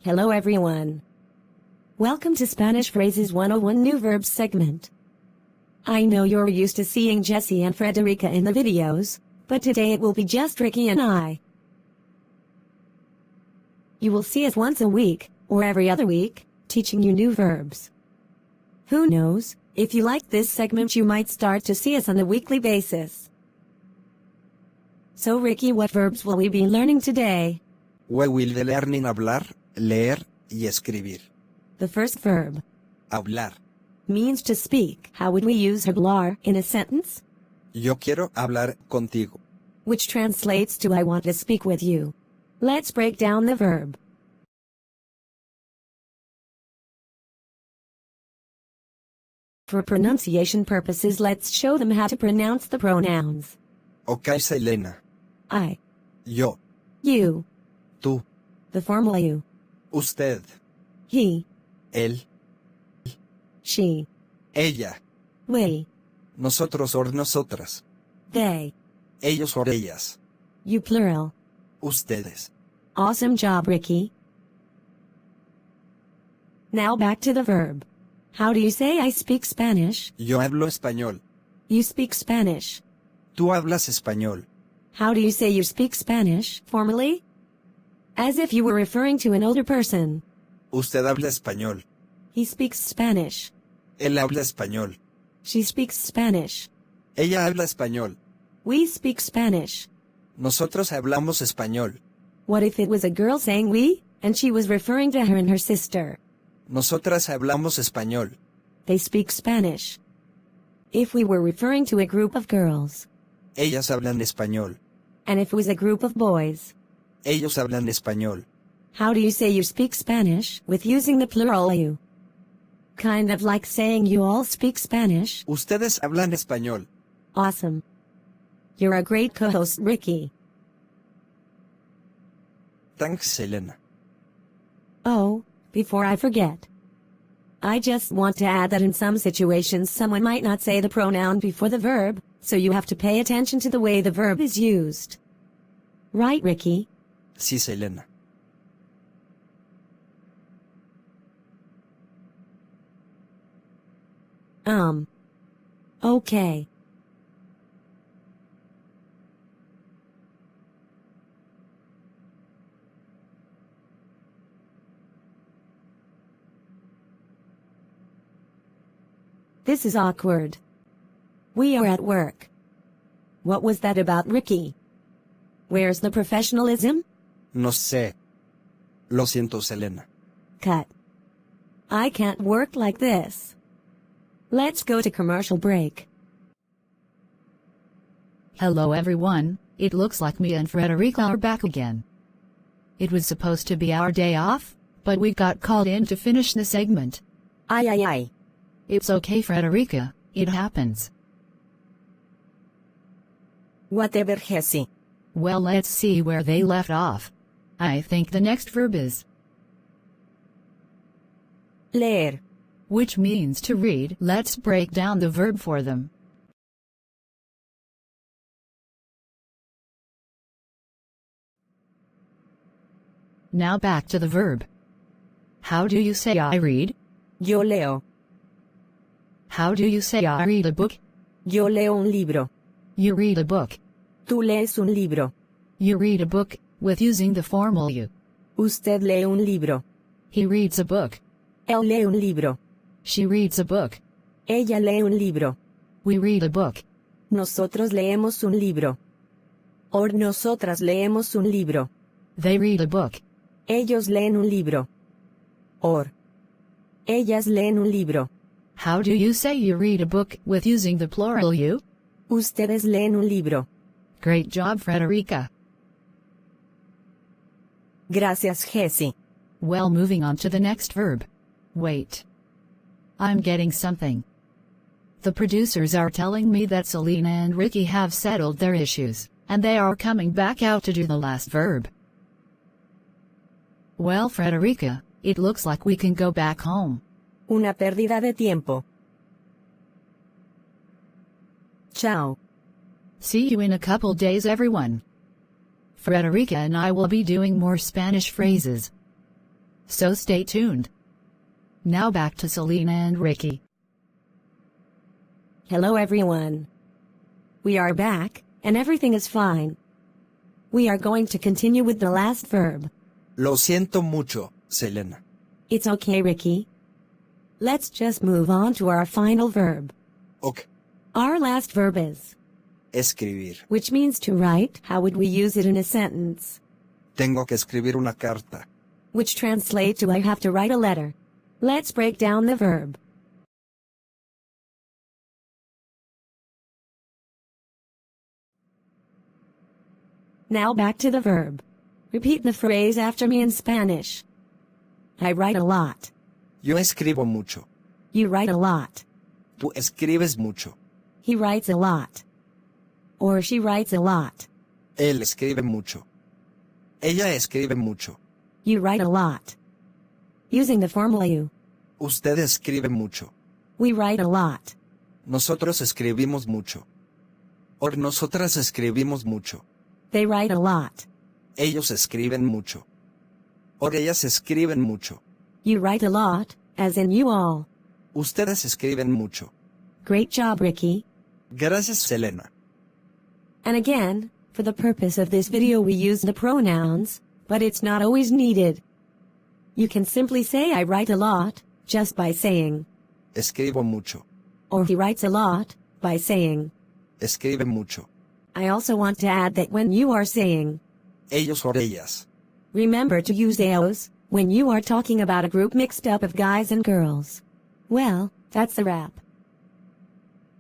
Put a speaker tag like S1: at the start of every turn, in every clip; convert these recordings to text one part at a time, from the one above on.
S1: Hello everyone. Welcome to Spanish Phrases 101 new verbs segment. I know you're used to seeing Jessie and Frederica in the videos, but today it will be just Ricky and I. You will see us once a week, or every other week, teaching you new verbs. Who knows, if you like this segment you might start to see us on a weekly basis. So Ricky, what verbs will we be learning today?
S2: We will be learning hablar, leer y escribir.
S1: The first verb,
S2: Hablar.
S1: means to speak. How would we use hablar in a sentence?
S2: Yo quiero hablar contigo.
S1: Which translates to I want to speak with you. Let's break down the verb. For pronunciation purposes, let's show them how to pronounce the pronouns.
S2: Okay, Selena.
S1: I,
S2: Yo.
S1: you,
S2: Tú.
S1: the formal you,
S2: Usted.
S1: he,
S2: Él.
S1: she,
S2: Ella.
S1: we,
S2: Nosotros or nosotras.
S1: they,
S2: Ellos or ellas.
S1: you plural.
S2: Ustedes.
S1: Awesome job, Ricky. Now back to the verb. How do you say I speak Spanish?
S2: Yo hablo español.
S1: You speak Spanish.
S2: Tú hablas español.
S1: How do you say you speak Spanish, formally? As if you were referring to an older person.
S2: Usted habla español.
S1: He speaks Spanish.
S2: Él habla español.
S1: She speaks Spanish.
S2: Ella habla español.
S1: We speak Spanish.
S2: Nosotros hablamos español.
S1: What if it was a girl saying we, and she was referring to her and her sister?
S2: Nosotras hablamos español.
S1: They speak Spanish. If we were referring to a group of girls,
S2: Ellas hablan español.
S1: and if it was a group of boys,
S2: Ellos hablan español.
S1: how do you say you speak Spanish with using the plural you? Kind of like saying you all speak Spanish.
S2: Ustedes hablan español.
S1: Awesome. You're a great co-host, Ricky.
S2: Thanks, Selena.
S1: Oh, before I forget. I just want to add that in some situations someone might not say the pronoun before the verb, so you have to pay attention to the way the verb is used. Right, Ricky?
S2: Sí, Selena.
S1: Okay. This is awkward. We are at work. What was that about, Ricky? Where's the professionalism?
S2: No sé. Lo siento, Selena.
S1: Cut. I can't work like this. Let's go to commercial break.
S3: Hello everyone, it looks like me and Frederica are back again. It was supposed to be our day off, but we got called in to finish the segment.
S1: Ay.
S3: It's okay, Frederica, it happens.
S1: Whatever, Jessie.
S3: Well, let's see where they left off. I think the next verb is
S1: Leer.
S3: which means to read. Let's break down the verb for them. Now back to the verb. How do you say I read?
S1: Yo leo.
S3: How do you say I read a book?
S1: Yo leo un libro.
S3: You read a book.
S1: Tú lees un libro.
S3: You read a book, with using the formal you.
S1: Usted lee un libro.
S3: He reads a book.
S1: Él lee un libro.
S3: She reads a book.
S1: Ella lee un libro.
S3: We read a book.
S1: Nosotros leemos un libro. Or nosotras leemos un libro.
S3: They read a book.
S1: Ellos leen un libro. Or ellas leen un libro.
S3: How do you say you read a book with using the plural you?
S1: Ustedes leen un libro.
S3: Great job, Frederica.
S1: Gracias, Jessie.
S3: Well, moving on to the next verb. Wait. I'm getting something. The producers are telling me that Selena and Ricky have settled their issues, and they are coming back out to do the last verb. Well, Frederica, it looks like we can go back home.
S1: Una pérdida de tiempo. Chao.
S3: See you in a couple days, everyone. Frederica and I will be doing more Spanish phrases, so stay tuned. Now back to Selena and Ricky.
S1: Hello everyone. We are back, and everything is fine. We are going to continue with the last verb.
S2: Lo siento mucho, Selena.
S1: It's okay, Ricky. Let's just move on to our final verb.
S2: Ok.
S1: Our last verb is
S2: Escribir.
S1: which means to write. How would we use it in a sentence?
S2: Tengo que escribir una carta.
S1: Which translates to I have to write a letter. Let's break down the verb. Now back to the verb. Repeat the phrase after me in Spanish. I write a lot.
S2: Yo escribo mucho.
S1: You write a lot.
S2: Tú escribes mucho.
S1: He writes a lot. Or she writes a lot.
S2: Él escribe mucho. Ella escribe mucho.
S1: You write a lot. Using the formal you.
S2: Usted escribe mucho.
S1: We write a lot.
S2: Nosotros escribimos mucho. Or nosotras escribimos mucho.
S1: They write a lot.
S2: Ellos escriben mucho. Or ellas escriben mucho.
S1: You write a lot, as in you all.
S2: Ustedes escriben mucho.
S1: Great job, Ricky.
S2: Gracias, Selena.
S1: And again, for the purpose of this video we use the pronouns, but it's not always needed. You can simply say I write a lot, just by saying.
S2: Escribo mucho.
S1: Or he writes a lot, by saying.
S2: Escribe mucho.
S1: I also want to add that when you are saying,
S2: Ellos or ellas.
S1: remember to use ellos, when you are talking about a group mixed up of guys and girls. Well, that's a wrap.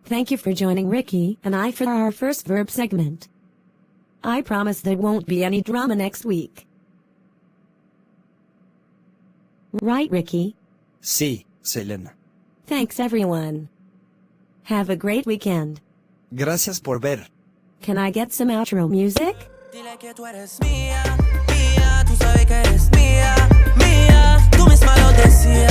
S1: Thank you for joining Ricky and I for our first verb segment. I promise there won't be any drama next week. Right, Ricky?
S2: Sí, Selena.
S1: Thanks, everyone. Have a great weekend.
S2: Gracias por ver.
S1: Can I get some outro music?
S4: Dile que tú eres mía, mía, tú sabes que eres mía, mía, tú misma lo decías.